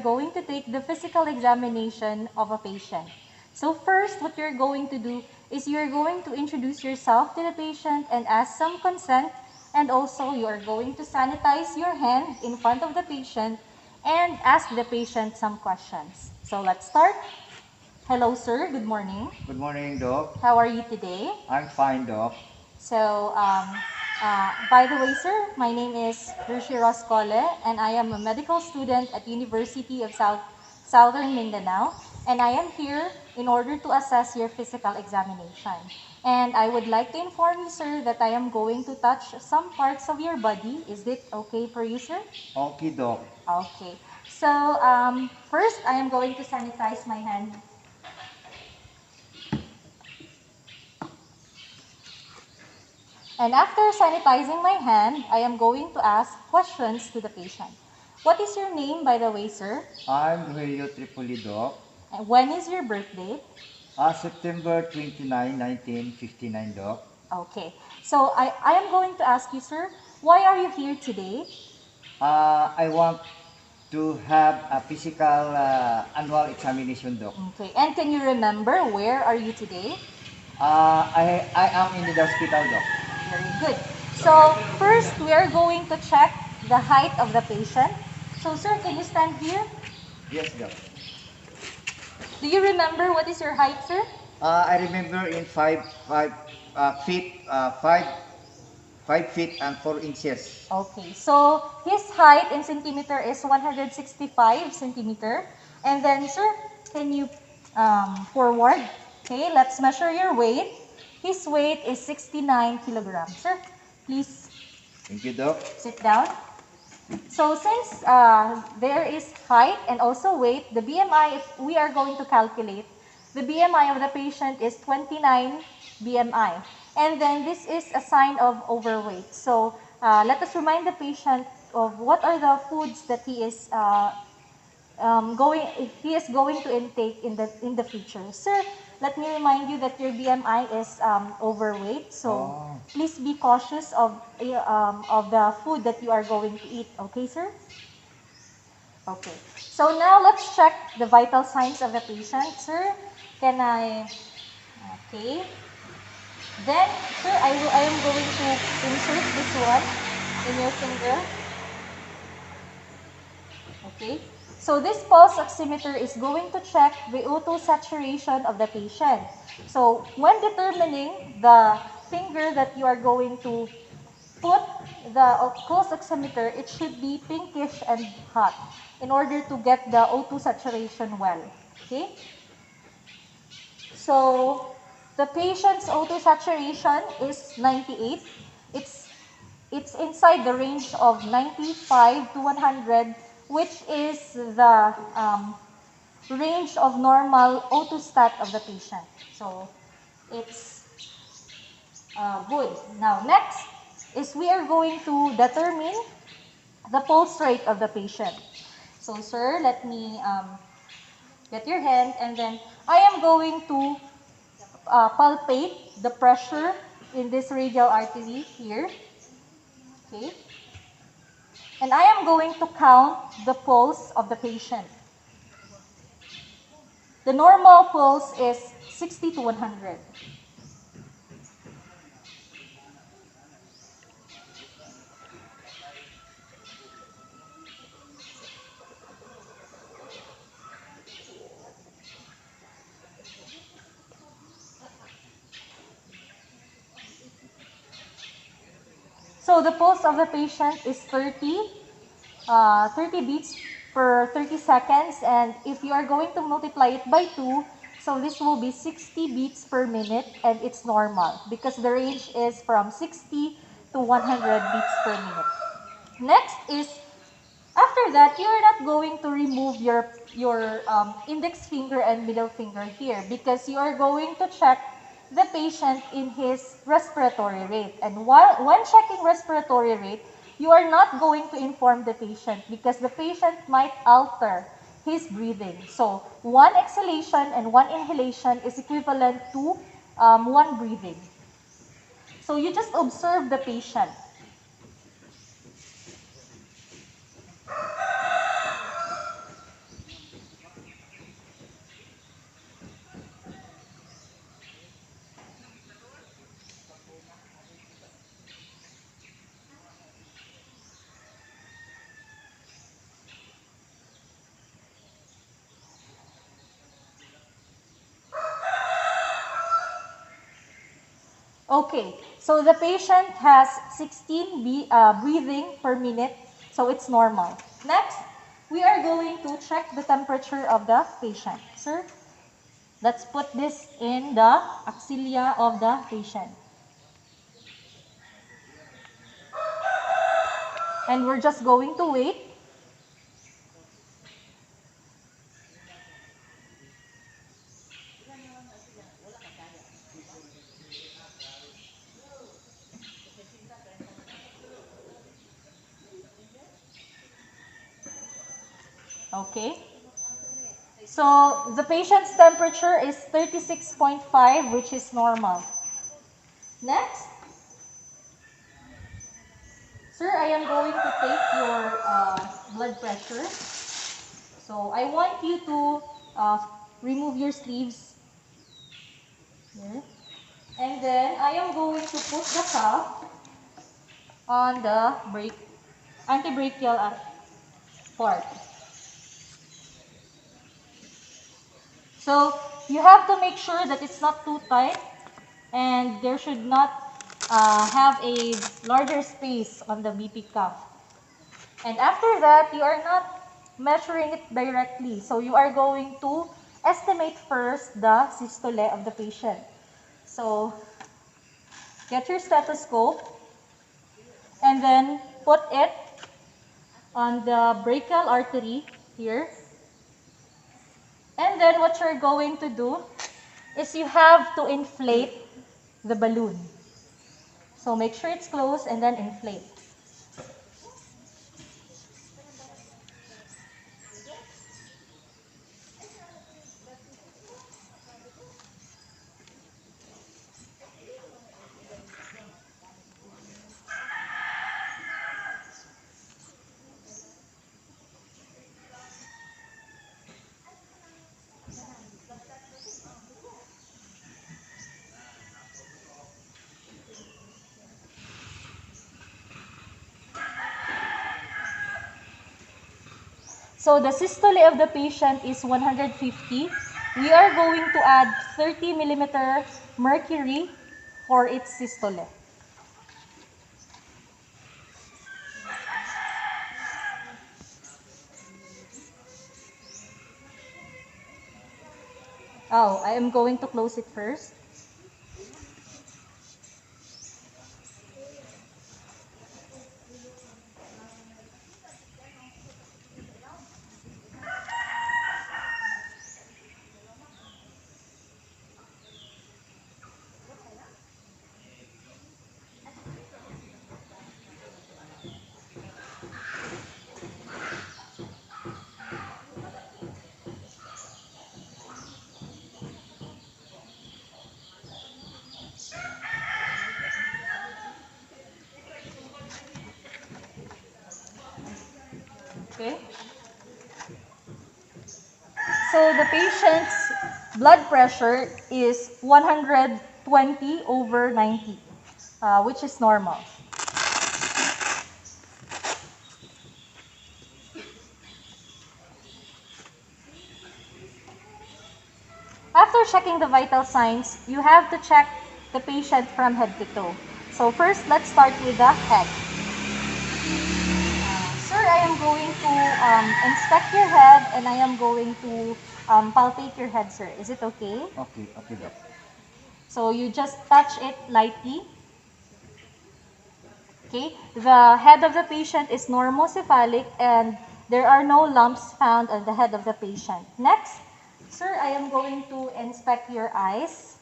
going to take the physical examination of a patient. So first, what you're going to do is you're going to introduce yourself to the patient and ask some consent, and also you're going to sanitize your hand in front of the patient and ask the patient some questions. So let's start. Hello, sir. Good morning. Good morning, Doc. How are you today? I'm fine, Doc. So, by the way, sir, my name is Hershey Roscole, and I am a medical student at University of Southern Mindanao, and I am here in order to assess your physical examination. And I would like to inform you, sir, that I am going to touch some parts of your body. Is it okay for you, sir? Okay, Doc. Okay. So, first, I am going to sanitize my hand. And after sanitizing my hand, I am going to ask questions to the patient. What is your name, by the way, sir? I'm Rogelio Tripoli, Doc. And when is your birthday? September 29, 1959, Doc. Okay. So I am going to ask you, sir, why are you here today? I want to have a physical annual examination, Doc. Okay. And can you remember where are you today? I am in the hospital, Doc. Very good. So first, we are going to check the height of the patient. So, sir, can you stand here? Yes, Doc. Do you remember what is your height, sir? I remember in 5 feet and 4 inches. Okay, so his height in centimeter is 165 centimeter. And then, sir, can you forward? Okay, let's measure your weight. His weight is 69 kilograms. Sir, please Thank you, Doc. sit down. So since there is height and also weight, the BMI, if we are going to calculate, the BMI of the patient is 29 BMI. And then this is a sign of overweight. So let us remind the patient of what are the foods that he is going to intake in the future. Sir, let me remind you that your BMI is overweight, so please be cautious of the food that you are going to eat. Okay, sir? Okay. So now let's check the vital signs of the patient, sir. Can I? Okay. Then, sir, I am going to insert this one in your finger. Okay. So this pulse oximeter is going to check the O2 saturation of the patient. So when determining the finger that you are going to put the pulse oximeter, it should be pinkish and hot in order to get the O2 saturation well. Okay? So the patient's O2 saturation is 98. It's inside the range of 95 to 100, which is the range of normal O2 stat of the patient. So it's good. Now next is we are going to determine the pulse rate of the patient. So sir, let me get your hand, and then I am going to palpate the pressure in this radial artery here. Okay. And I am going to count the pulse of the patient. The normal pulse is 60 to 100. So the pulse of the patient is 30 beats per 30 seconds. And if you are going to multiply it by 2, so this will be 60 beats per minute, and it's normal because the range is from 60 to 100 beats per minute. Next is, after that, you are not going to remove your index finger and middle finger here because you are going to check the patient in his respiratory rate. And when checking respiratory rate, you are not going to inform the patient because the patient might alter his breathing. So one exhalation and one inhalation is equivalent to one breathing. So you just observe the patient. Okay, so the patient has 16 breathing per minute, so it's normal. Next, we are going to check the temperature of the patient. Sir, let's put this in the axilla of the patient. And we're just going to wait. Okay. So the patient's temperature is 36.5, which is normal. Next, sir, I am going to take your blood pressure. So I want you to remove your sleeves here. And then I am going to put the cuff on the antibrachial part. So you have to make sure that it's not too tight and there should not have a larger space on the BP cuff. And after that, you are not measuring it directly. So you are going to estimate first the systole of the patient. So get your stethoscope and then put it on the brachial artery here. And then what you're going to do is you have to inflate the balloon. So make sure it's closed and then inflate. So the systole of the patient is 150. We are going to add 30 millimeter mercury for its systole. Oh, I am going to close it first. Okay. So the patient's blood pressure is 120 over 90, which is normal. After checking the vital signs, you have to check the patient from head to toe. So first, let's start with the head. Sir, I am going to inspect your head and I am going to palpate your head, sir. Is it okay? Okay, okay, Doc. So you just touch it lightly. Okay, the head of the patient is normocephalic and there are no lumps found on the head of the patient. Next, sir, I am going to inspect your eyes.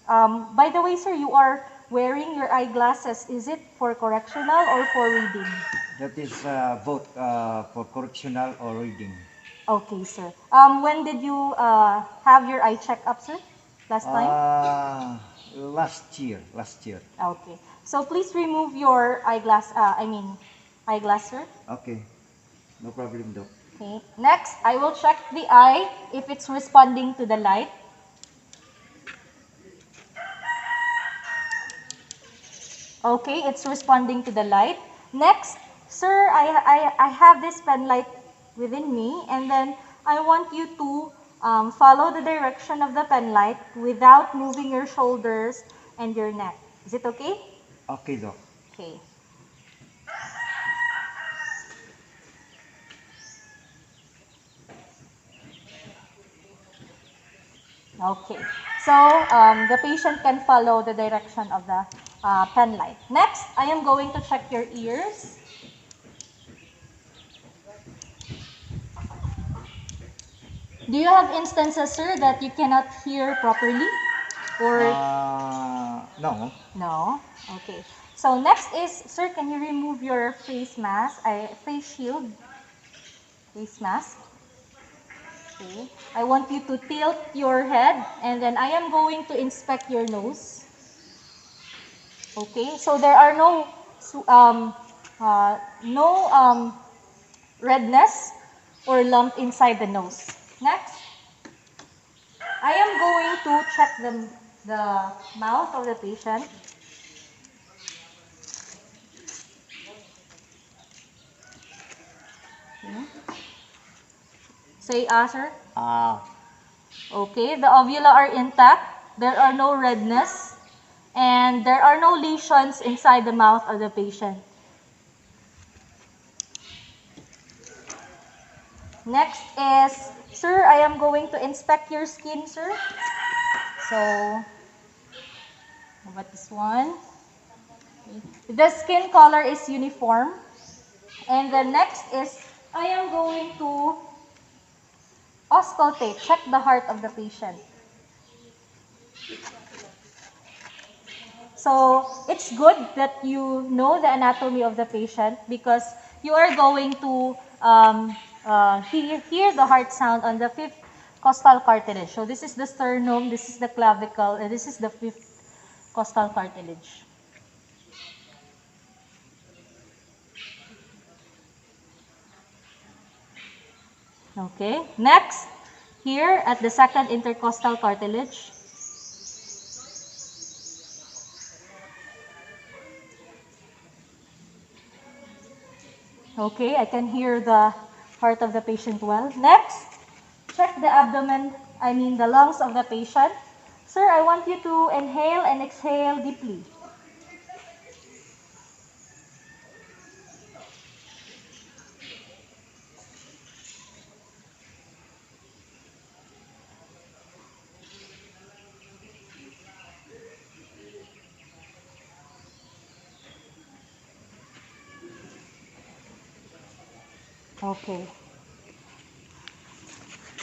By the way, sir, you are wearing your eyeglasses. Is it for correctional or for reading? That is both for correctional or reading. Okay, sir. When did you have your eye checkup, sir? Last time? Last year. Okay. So please remove your eyeglass, eyeglass, sir. Okay, no problem, Doc. Okay. Next, I will check the eye if it's responding to the light. Okay, it's responding to the light. Next, sir, I have this pen light within me, and then I want you to follow the direction of the pen light without moving your shoulders and your neck. Is it okay? Okay, Doc. Okay. Okay. So the patient can follow the direction of the pen light. Next, I am going to check your ears. Do you have instances, sir, that you cannot hear properly? Or No. no? Okay. So next is, sir, can you remove your face mask, face shield, face mask? Okay. I want you to tilt your head, and then I am going to inspect your nose. Okay. So there are no redness or lump inside the nose. Next, I am going to check the mouth of the patient. Okay. Say, sir. Okay, the uvula are intact. There are no redness. And there are no lesions inside the mouth of the patient. Next is, sir, I am going to inspect your skin, sir. So, how about this one? Okay. The skin color is uniform. And the next is, I am going to auscultate, check the heart of the patient. So, it's good that you know the anatomy of the patient because you are going to hear the heart sound on the fifth costal cartilage. So, this is the sternum, this is the clavicle, and this is the fifth costal cartilage. Okay, next, here at the second intercostal cartilage. Okay, I can hear the heart of the patient well. Next, check the abdomen, the lungs of the patient. Sir, I want you to inhale and exhale deeply. Okay.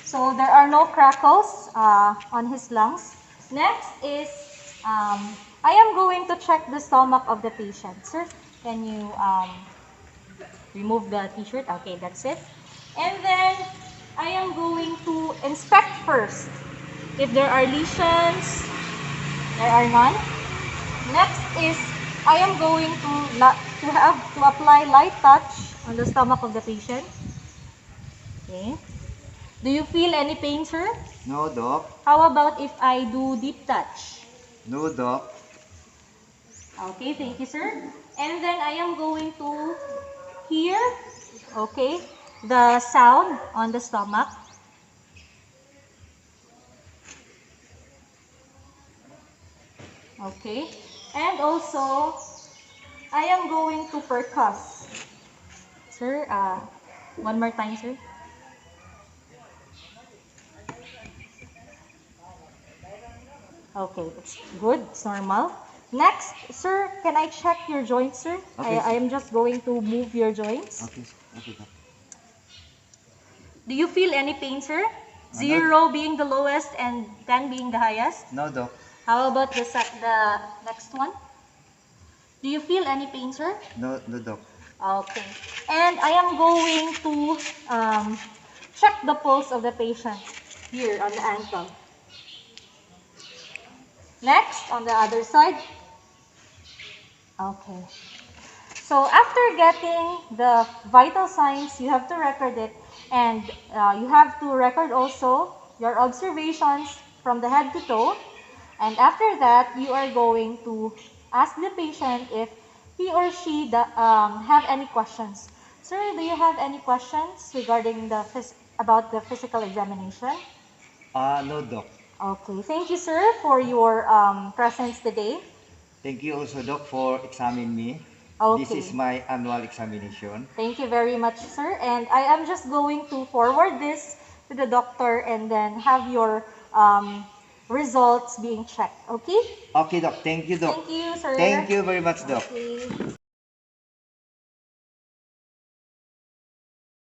So there are no crackles on his lungs. Next is, I am going to check the stomach of the patient. Sir, can you remove the t-shirt? Okay, that's it. And then I am going to inspect first. If there are lesions, there are none. Next is, I am going to apply light touch on the stomach of the patient. Okay. Do you feel any pain, sir? No, Doc. How about if I do deep touch? No, Doc. Okay, thank you, sir. And then I am going to hear, okay, the sound on the stomach. Okay. And also, I am going to percuss. Sir, one more time, sir. Okay, it's good. It's normal. Next, sir, can I check your joints, sir? Okay. I am just going to move your joints. Okay, okay, Doc. Do you feel any pain, sir? No. 0 being the lowest and 10 being the highest. No, Doc. How about the next one? Do you feel any pain, sir? No, no, Doc. Okay. And I am going to check the pulse of the patient here on the ankle. Next, on the other side. Okay. So after getting the vital signs, you have to record it, and you have to record also your observations from the head to toe. And after that, you are going to ask the patient if he or she have any questions. Sir, do you have any questions regarding about the physical examination? No, Doc. Okay, thank you, sir, for your presence today. Thank you also, Doc, for examining me. This Okay. is my annual examination. Thank you very much, sir. And I am just going to forward this to the doctor and then have your results being checked. Okay? Okay, Doc. Thank you, Doc. Thank you, sir. Thank you very much, Doc. Okay.